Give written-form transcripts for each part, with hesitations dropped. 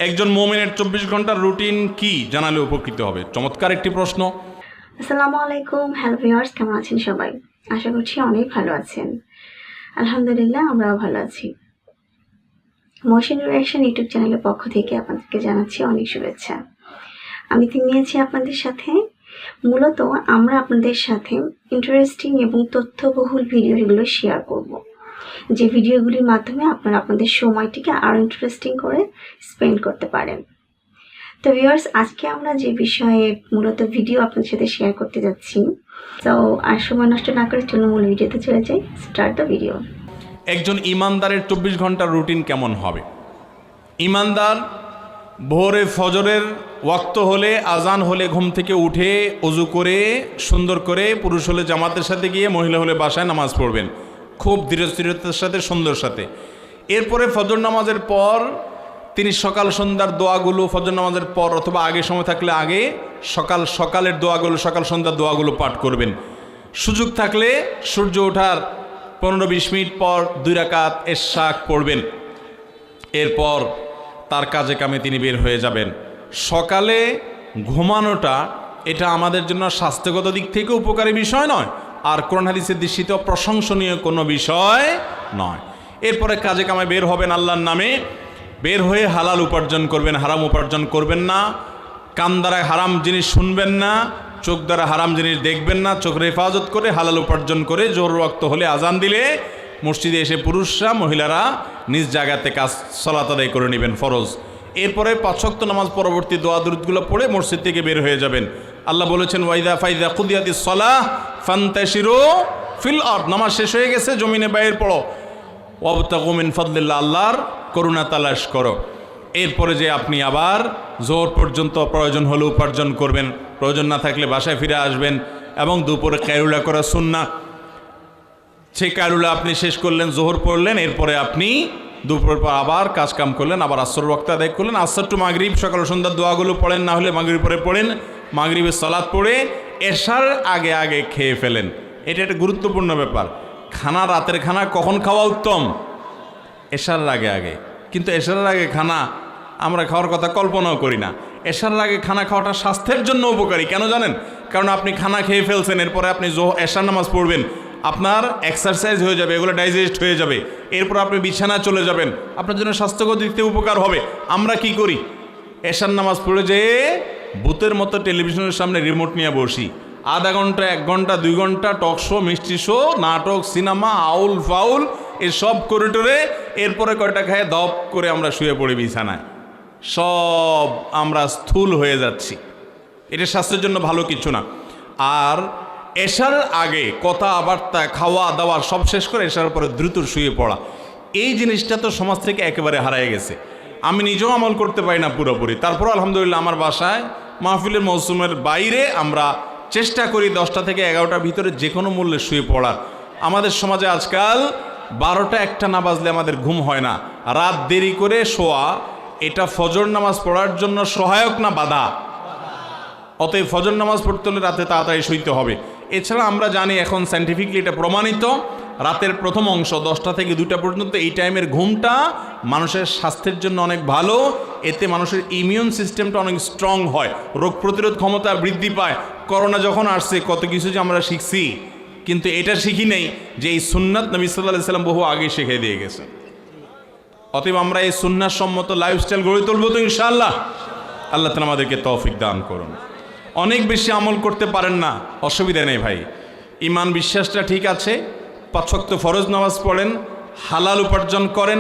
একজন মুমিনের 24 ঘন্টার রুটিন কি জানালে উপকৃত হবে? চমৎকার একটি প্রশ্ন। আসসালামু আলাইকুম। হ্যালো ভিউয়ার্স, কেমন আছেন সবাই? আশা করছি অনেক ভালো আছেন। আলহামদুলিল্লাহ, আমরাও ভালো আছি। মহসিন রিঅ্যাকশন ইউটিউব চ্যানেলের পক্ষ থেকে আপনাদেরকে জানাচ্ছি অনেক শুভেচ্ছা। আমি নিয়েছি আপনাদের সাথে, মূলত আমরা আপনাদের সাথে ইন্টারেস্টিং এবং তথ্যবহুল ভিডিওগুলো শেয়ার করব, যে ভিডিওগুলির মাধ্যমে আপনারা আপনাদের সময়টিকে আরও ইন্টারেস্টিং করে স্পেন্ড করতে পারেন। তো ভিউয়ার্স, আজকে আমরা যে বিষয়ে মূলত ভিডিও আপনাদের সাথে শেয়ার করতে যাচ্ছি, তো আর সময় নষ্ট না করে চলুন মূল ভিডিওতে চলে যাই। Start the video. একজন ইমানদারের 24 ঘন্টার রুটিন কেমন হবে? ইমানদার ভোরে ফজরের ওয়াক্ত হলে, আজান হলে ঘুম থেকে উঠে ওযু করে সুন্দর করে, পুরুষ হলে জামাতের সাথে গিয়ে, মহিলা হলে বাসায় নামাজ পড়বেন খুব ধীরস্থিরতার সাথে, সুন্দর সাথে। এরপরে ফজর নামাজের পর তিনি সকাল সন্ধ্যার দোয়াগুলো ফজর নামাজের পর অথবা আগে সময় থাকলে আগে সকালের দোয়াগুলো, সকাল সন্ধ্যার দোয়াগুলো পাঠ করবেন। সুযোগ থাকলে সূর্য ওঠার 15-20 মিনিট পর 2 রাকাত ইশরাক পড়বেন। এরপর তার কাজে কামে তিনি বের হয়ে যাবেন। সকালে ঘুমানোটা এটা আমাদের জন্য স্বাস্থ্যগত দিক থেকে উপকারী বিষয় নয়, আর কোরআন হাদিসের দৃষ্টিতে প্রশংসনীয় কোনো বিষয় নয়। এরপরে কাজে কামে বের হবেন আল্লাহর নামে। বের হয়ে হালাল উপার্জন করবেন, হারাম উপার্জন করবেন না। কান দ্বারা হারাম জিনিস শুনবেন না, চোখ দ্বারা হারাম জিনিস দেখবেন না। চোখের হেফাজত করে হালাল উপার্জন করে জোহর ওয়াক্ত হলে আজান দিলে মসজিদে এসে পুরুষরা, মহিলারা নিজ জায়গাতে কাজ সালাত আদায় করে নেবেন, ফরজ। এরপরে 5 ওয়াক্ত নামাজ পরবর্তী দোয়া দুরূদগুলো পড়ে মসজিদ থেকে বের হয়ে যাবেন। আল্লাহ বলেছেন, ওয়াইদা ফাইদা কুদিয়াতিস সালাহ ফান্তাশিরু ফিল আরদ। নামাজ শেষ হয়ে গেছে, জমিনে বাইর পড়ো। ওয়াবতাগু মিন ফাদলিল্লাহ, আল্লাহর করুণা তালাশ করো। এরপরে যে আপনি আবার জোহর পর্যন্ত প্রয়োজন হলে উপার্জন করবেন, প্রয়োজন না থাকলে বাসায় ফিরে আসবেন। এবং দুপুরে কায়রুলা করা সুন্নাহ, সেই কায়রুলা আপনি শেষ করলেন, জোহর পড়লেন, এরপরে আপনি দুপুরের পর আবার কাজ কাম করলেন, আবার আসর ওয়াক্ত আদায় করলেন। আসর টু মাগরিব সকাল সন্ধ্যার দোয়াগুলো পড়েন, না হলে মাগরিব পরে পড়েন। মাগরিবের সালাত পড়ে এশার আগে আগে খেয়ে ফেলেন। এটা একটা গুরুত্বপূর্ণ ব্যাপার। খানা, রাতের খানা কখন খাওয়া উত্তম? এশার আগে আগে। কিন্তু এশার আগে খানা আমরা খাওয়ার কথা কল্পনাও করি না। এশার আগে খানা খাওয়াটা স্বাস্থ্যের জন্য উপকারী। কেন জানেন? কারণ আপনি খানা খেয়ে ফেলছেন, এরপরে আপনি এশার নামাজ পড়বেন, আপনার এক্সারসাইজ হয়ে যাবে, এগুলো ডাইজেস্ট হয়ে যাবে। এরপর আপনি বিছানা চলে যাবেন, আপনার জন্য স্বাস্থ্যগত দিক থেকে উপকার হবে। আমরা কি করি? এশার নামাজ পড়ে যেয়ে ভূতের মতো টেলিভিশনের সামনে রিমোট নিয়ে বসি। আধা ঘন্টা, 1 ঘন্টা, 2 ঘন্টা টক শো, মিষ্টি শো, নাটক, সিনেমা, আউল ফাউল এসব করে টোরে এরপরে কয়টা খায় দপ করে আমরা শুয়ে পড়ি বিছানায়। সব আমরা স্থূল হয়ে যাচ্ছি। এটা স্বাস্থ্যের জন্য ভালো কিছু না। আর এশার আগে কথাবার্তা, খাওয়া দাওয়া সব শেষ করে এশার পরে দ্রুত শুয়ে পড়া, এই জিনিসটা তো সমাজ থেকে একেবারে হারিয়ে গেছে। আমি নিজেও আমল করতে পারি না পুরোপুরি। তারপর আলহামদুলিল্লাহ আমার বাসায় মাহফিলের মৌসুমের বাইরে আমরা চেষ্টা করি 10টা থেকে 11টার ভিতরে যে কোনো মূল্যে শুয়ে পড়ার। আমাদের সমাজে আজকাল 12টা 1টা না বাজলে আমাদের ঘুম হয় না। রাত দেরি করে শোয়া এটা ফজর নামাজ পড়ার জন্য সহায়ক না বাধা? অতএব ফজর নামাজ পড়তে হলে রাতে তাড়াতাড়ি শুইতে হবে। এছাড়া আমরা জানি এখন সায়েন্টিফিকলি এটা প্রমাণিত, রাতের প্রথম অংশ 10টা থেকে 2টা পর্যন্ত এই টাইমের ঘুমটা মানুষের স্বাস্থ্যের জন্য অনেক ভালো। এতে মানুষের ইমিউন সিস্টেমটা অনেক স্ট্রং হয়, রোগ প্রতিরোধ ক্ষমতা বৃদ্ধি পায়। করোনা যখন আসছে কত কিছু যে আমরা শিখছি, কিন্তু এটা শিখি নেই যে এই সুন্নাত নবী সাল্লাল্লাহু আলাইহি সাল্লাম বহু আগে শিখিয়ে দিয়ে গেছে। অতএব আমরা এই সুন্নাত সম্মত লাইফস্টাইল গড়ে তুলব তো ইনশাআল্লাহ। আল্লাহ তাআলা আমাদেরকে তৌফিক দান করুন। অনেক বেশি আমল করতে পারেন না, অসুবিধা নেই ভাই। ইমান বিশ্বাসটা ঠিক আছে, 5 ওয়াক্ত ফরজ নামাজ পড়েন, হালাল উপার্জন করেন,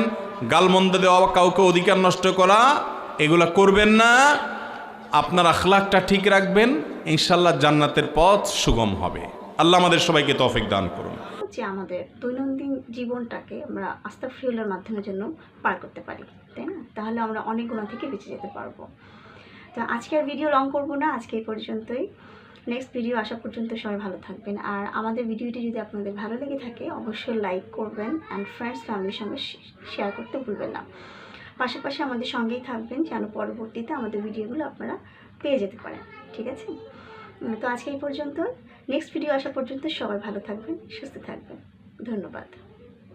গালমন্দ দেওয়া, কাউকে অধিকার নষ্ট করা এগুলা করবেন না। আপনার আখলাকটা ঠিক রাখবেন, ইনশাআল্লাহ জান্নাতের পথ সুগম হবে। আল্লাহ আমাদের সবাইকে তৌফিক দান করুন। যে আমাদের দৈনন্দিন জীবনটাকে আমরা আস্তাগফিরুল্লাহর মাধ্যমের জন্য পার করতে পারি, তাই না? তাহলে আমরা অনেক গুনাহ থেকে বেঁচে যেতে পারবো। তো আজকের ভিডিও লং করব না, আজকে এই পর্যন্তই। নেক্সট ভিডিও আসা পর্যন্ত সবাই ভালো থাকবেন। আর আমাদের ভিডিওটি যদি আপনাদের ভালো লেগে থাকে অবশ্যই লাইক করবেন অ্যান্ড ফ্রেন্ডস ফ্যামিলির সঙ্গে শেয়ার করতে ভুলবেন না। পাশাপাশি আমাদের সঙ্গেই থাকবেন যেন পরবর্তীতে আমাদের ভিডিওগুলো আপনারা পেয়ে যেতে পারেন, ঠিক আছে? তো আজকে এই পর্যন্ত। নেক্সট ভিডিও আসা পর্যন্ত সবাই ভালো থাকবেন, সুস্থ থাকবেন। ধন্যবাদ।